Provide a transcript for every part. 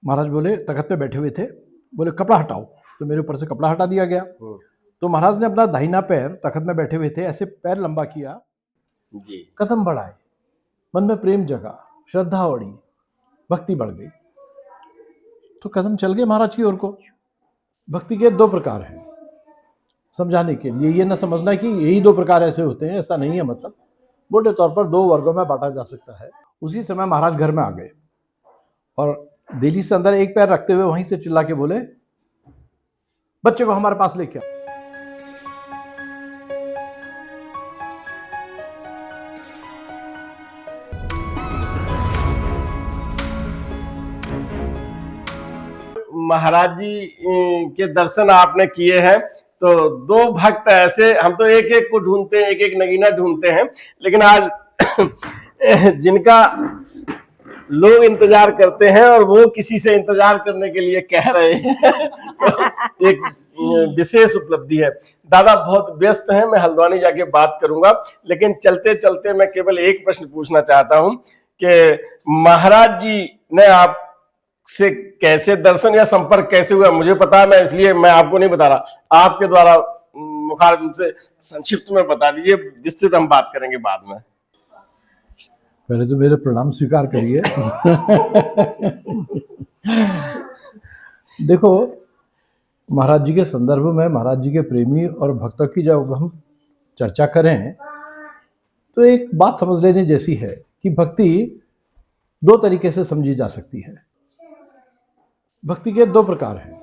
महाराज बोले, तख्त पे बैठे हुए थे, बोले कपड़ा हटाओ, तो मेरे ऊपर से कपड़ा हटा दिया गया। तो महाराज ने अपना दाहिना पैर, तख्त में बैठे हुए थे, ऐसे पैर लंबा किया जी, कदम बढ़ाए, मन में प्रेम जगा, श्रद्धा बढ़ी, भक्ति बढ़ गई, तो कदम चल गए महाराज की ओर को। भक्ति के दो प्रकार हैं, समझाने के लिए ये ना समझना कि यही दो प्रकार ऐसे होते हैं, ऐसा नहीं है। मतलब मोटे तौर पर दो वर्गों में बांटा जा सकता है। उसी समय महाराज घर में आ गए और दिल्ली से अंदर एक पैर रखते हुए वहीं से चिल्ला के बोले, बच्चे को हमारे पास लेके आओ। महाराज जी के दर्शन आपने किए हैं, तो दो भक्त ऐसे, हम तो एक एक को ढूंढते हैं, एक एक नगीना ढूंढते हैं, लेकिन आज जिनका लोग इंतजार करते हैं और वो किसी से इंतजार करने के लिए कह रहे हैं तो एक विशेष उपलब्धि है। दादा बहुत व्यस्त हैं, मैं हल्द्वानी जाके बात करूंगा, लेकिन चलते चलते मैं केवल एक प्रश्न पूछना चाहता हूं कि महाराज जी ने आप से कैसे दर्शन या संपर्क कैसे हुआ? मुझे पता है, मैं इसलिए मैं आपको नहीं बता रहा, आपके द्वारा मुखार से संक्षिप्त में बता दीजिए, विस्तृत हम बात करेंगे बाद में। पहले तो मेरे प्रणाम स्वीकार करिए। देखो, महाराज जी के संदर्भ में, महाराज जी के प्रेमी और भक्तों की जब हम चर्चा करें तो एक बात समझ लेने जैसी है कि भक्ति दो तरीके से समझी जा सकती है। भक्ति के दो प्रकार हैं,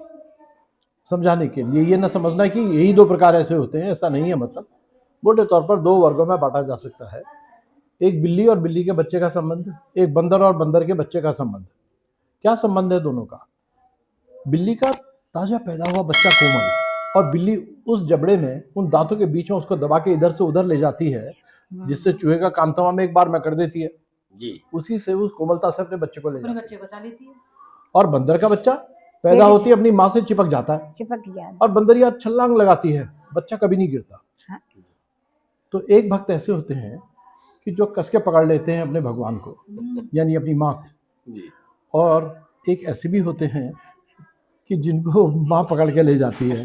समझाने के लिए ये ना समझना कि यही दो प्रकार ऐसे होते हैं, ऐसा नहीं है। मतलब मोटे तौर पर दो वर्गों में बांटा जा सकता है। एक बिल्ली और बिल्ली के बच्चे का संबंध, एक बंदर और बंदर के बच्चे का संबंध। क्या संबंध है दोनों का? बिल्ली का ताजा पैदा हुआ बच्चा कोमल, और बिल्ली उस जबड़े में, उन दांतों के बीच में उसको दबा के इधर से उधर ले जाती है, जिससे चूहे का काम तमाम एक बार में कर देती है जी। उसी से उस कोमलता से अपने बच्चे को ले जाती है। और बंदर का बच्चा पैदा होती है, अपनी माँ से चिपक जाता है, और बंदरिया छलांग लगाती है, बच्चा कभी नहीं गिरता। हाँ। तो एक भक्त ऐसे होते हैं कि जो कस के पकड़ लेते हैं अपने भगवान को, यानी अपनी माँ को, और एक ऐसे भी होते हैं कि जिनको माँ पकड़ के ले जाती है।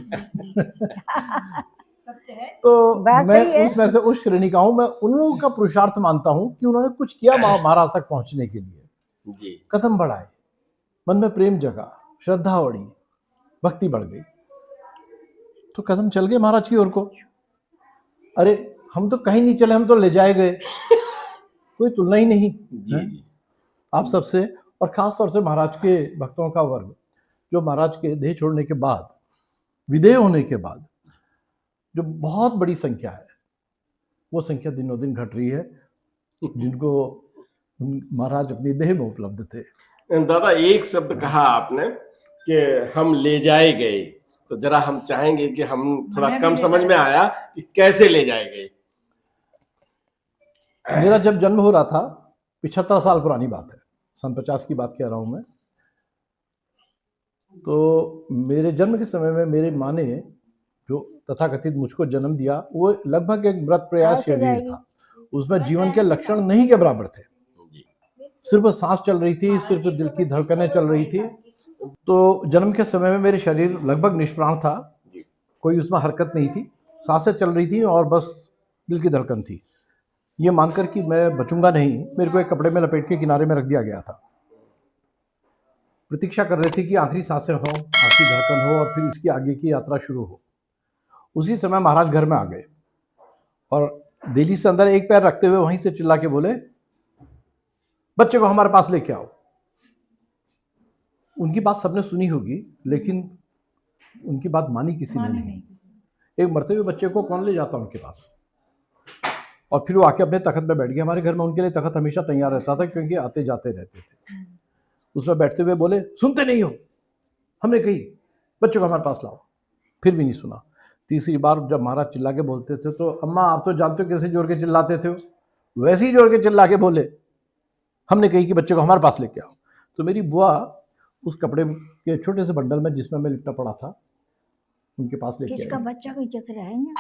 तो मैं उसमें से उस श्रेणी का हूँ। मैं उन लोगों का पुरुषार्थ मानता हूँ कि उन्होंने कुछ किया महाराज तक पहुंचने के लिए, कदम बढ़ाए, मन में प्रेम जगा, श्रद्धा बढ़ी, भक्ति बढ़ गई, तो कदम चल गए महाराज की ओर को। अरे हम तो कहीं नहीं चले, हम तो ले जाए गए, कोई तुलना ही नहीं जी। आप सबसे, और खास तौर से महाराज के भक्तों का वर्ग, जो महाराज के देह छोड़ने के बाद, विदेह होने के बाद जो बहुत बड़ी संख्या है, वो संख्या दिनों दिन घट रही है, जिनको महाराज अपनी देह में उपलब्ध थे। दादा एक शब्द कहा आपने कि हम ले जाए गए, तो जरा हम चाहेंगे कि हम थोड़ा कम समझ में आया कि कैसे ले जाए गए। मेरा जब जन्म हो रहा था, 75 साल पुरानी बात है, सन 50 की बात कह रहा हूं मैं, तो मेरे जन्म के समय में मेरी माँ ने जो तथाकथित मुझको जन्म दिया, वो लगभग एक व्रत प्रयास शरीर था। उसमें जीवन के लक्षण नहीं के बराबर थे, सिर्फ सांस चल रही थी, सिर्फ दिल की धड़कनें चल रही थी। तो जन्म के समय में मेरे शरीर लगभग निष्प्राण था, कोई उसमें हरकत नहीं थी, सांसें चल रही थी और बस दिल की धड़कन थी। ये मानकर कि मैं बचूंगा नहीं, मेरे को एक कपड़े में लपेट के किनारे में रख दिया गया था। प्रतीक्षा कर रही थी कि आखिरी सांसें हो, आखिरी धड़कन हो, और फिर इसकी आगे की यात्रा शुरू हो। उसी समय महाराज घर में आ गए और दिल्ली से अंदर एक पैर रखते हुए वहीं से चिल्ला के बोले, बच्चे को हमारे पास लेके आओ। उनकी बात सबने सुनी होगी, लेकिन उनकी बात मानी किसी ने नहीं। एक मरते हुए बच्चे को कौन ले जाता उनके पास? और फिर वो आके अपने तख्त में बैठ गए। हमारे घर में उनके लिए तख्त हमेशा तैयार रहता था, क्योंकि आते जाते रहते थे। उसमें बैठते हुए बोले, सुनते नहीं हो? हमने कही बच्चे को हमारे पास लाओ, फिर भी नहीं सुना। तीसरी बार जब महाराज चिल्ला के बोलते थे, तो अम्मा आप तो जानते हो कैसे जोर के चिल्लाते थे, वैसे ही जोर के चिल्ला के बोले, हमने कही कि बच्चे को हमारे पास लेके आओ। तो मेरी बुआ उस कपड़े के छोटे से बंडल में, जिसमें मैं लिपटा पड़ा था, उनके पास लेके आई। बच्चा कोई चक्कर है ना?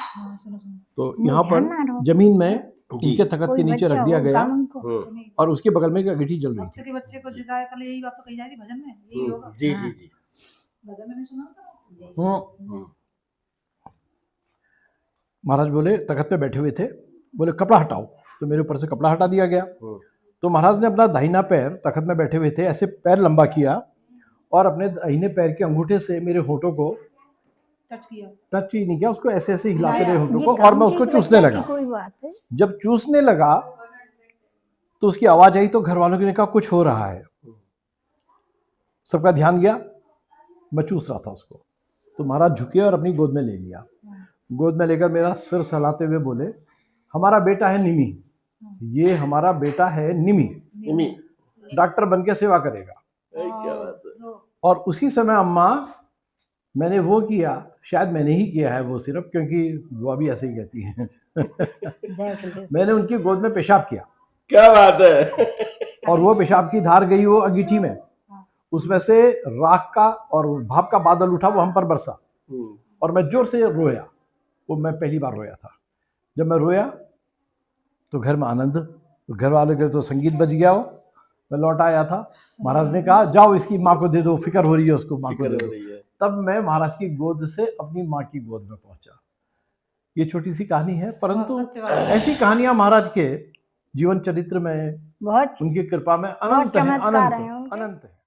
तो यहाँ पर जमीन में जी। उनके तख्त कोई के नीचे बच्चा रख दिया होगा गया उनको। हम्म, और उसके बगल में एक अंगीठी जल रही भक्त थी। के बच्चे को जिताया, कल यही बात तो कही जाती भजन में, यही होगा। जी हाँ। जी जी। भजन में नहीं सुना था? हम्म, महाराज बोले तख्त पे बैठे हुए थे, बोले कपड़ा हटाओ, तो मेरे ऊपर से कपड़ा हटा दिया गया। तो महाराज ने अपना दाहिना पैर, तख्त में बैठे हुए थे, ऐसे पैर लंबा किया और अपने दाहिने पैर के अंगूठे से मेरे होठों को टच किया। टच ही नहीं किया, उसको ऐसे ऐसे हिलाते रहे ये होठों को, और गाँव मैं के उसको एक चूसने बच्चा की लगा। कोई बात है। जब चूसने लगा तो उसकी आवाज आई, तो घर वालों ने कहा कुछ हो रहा है। सबका ध्यान गया, मैं चूस रहा था उसको। तो महाराज झुके और अपनी गोद में ले लिया। गोद में लेकर मेरा सिर सहलाते हुए बोले, हमारा बेटा है निमी, ये हमारा बेटा है निमी, निमी। डॉक्टर बन के सेवा करेगा। क्या बात है। और उसी समय अम्मा, मैंने वो किया, शायद मैंने ही किया है वो सिर्फ, क्योंकि वो अभी ऐसे ही कहती हैं। देख लो। मैंने उनकी गोद में पेशाब किया क्या बात है। और वो पेशाब की धार गई वो अंगीठी में, उसमें से राख का और भाप का बादल उठा, वो हम पर बरसा और मैं जोर से रोया। वो मैं पहली बार रोया था। जब मैं रोया तो घर में आनंद, तो घर वालों के तो संगीत बज गया। वो मैं लौट आया था, महाराज ने कहा जाओ इसकी माँ को दे दो, फिक्र हो रही है उसको, माँ को फिक्र दे हो दो। रही है। तब मैं महाराज की गोद से अपनी माँ की गोद में पहुंचा। ये छोटी सी कहानी है, परंतु सत्य बात है। ऐसी कहानियां महाराज के जीवन चरित्र में, बहुत उनकी कृपा में अनंत है, चमत्कार अनंत हैं उनके। अनंत है।